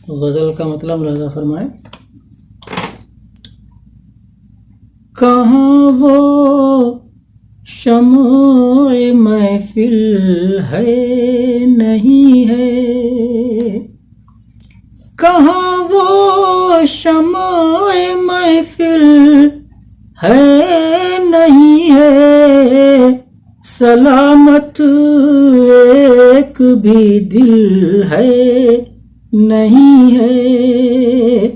غزل کا مطلب ملاحظہ فرمائیں. کہاں وہ شمع محفل ہے نہیں ہے، کہاں وہ شمع محفل ہے نہیں ہے، سلامت ایک بھی دل ہے نہیں ہے،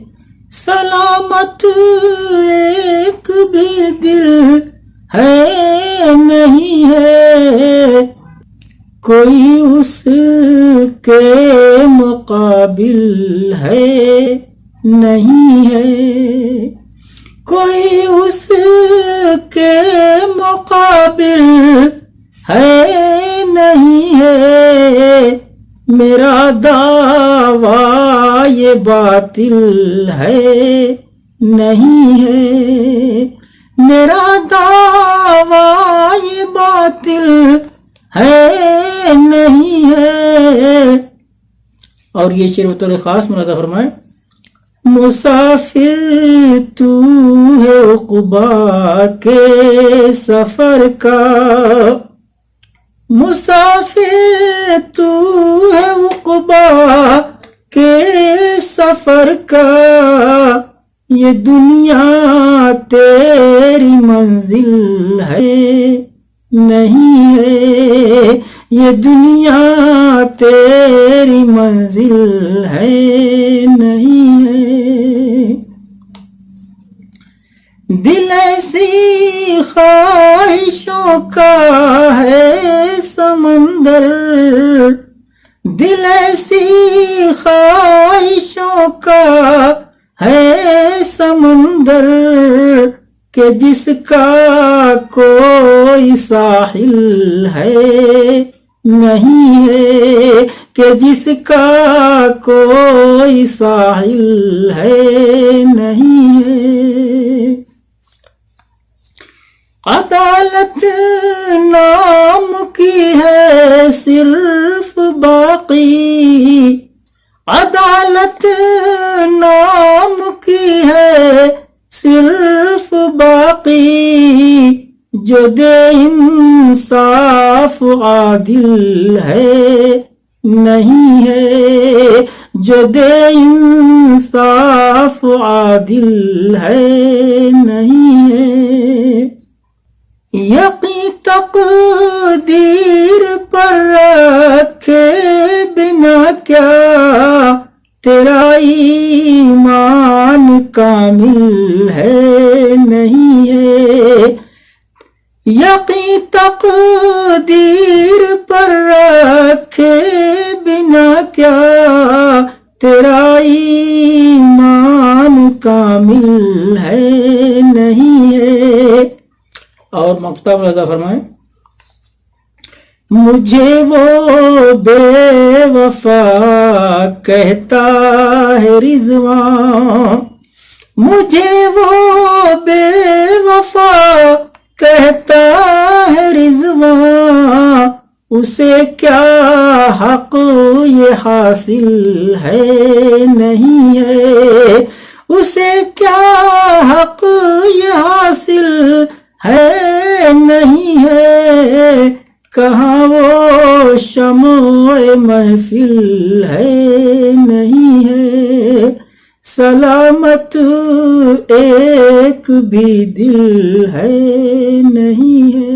سلامت ایک بھی دل ہے نہیں ہے، کوئی اس کے مقابل ہے نہیں ہے، کوئی اس کے مقابل ہے نہیں ہے، میرا دعویٰ یہ باطل ہے نہیں ہے، میرا دعویٰ یہ باطل ہے نہیں ہے. اور یہ شعر بطور خاص ملاحظہ فرمائیں. مسافر تو ہے عقبیٰ کے سفر کا، مسافر تو ہے عقبیٰ کے سفر کا، یہ دنیا تیری منزل ہے نہیں ہے، یہ دنیا تیری منزل ہے نہیں ہے. دل ایسی خواہشوں کا ہے سمندر، دل ایسی خواہشوں کا ہے سمندر، کہ جس کا کوئی ساحل ہے نہیں ہے، کہ جس کا کوئی ساحل ہے نہیں ہے. عدالت نام کی ہے صرف باقی، عدالت نام کی ہے صرف باقی، جو دے انصاف عادل ہے نہیں ہے، جو دے انصاف عادل ہے نہیں ہے. یقین تقدیر پر رکھے بنا کیا تیرا ایمان کامل ہے نہیں ہے، یقین تقدیر پر رکھے بنا کیا تیرا ایمان کامل ہے نہیں ہے. اور مقطع ملاحظہ فرمائیں. مجھے وہ بے وفا کہتا ہے رضوان، مجھے وہ بے وفا کہتا ہے رضوان، اسے کیا حق یہ حاصل ہے نہیں ہے، اسے کیا حق یہ حاصل ہے نہیں ہے، کہاں وہ شمع محفل ہے نہیں ہے، سلامت ایک بھی دل ہے نہیں ہے.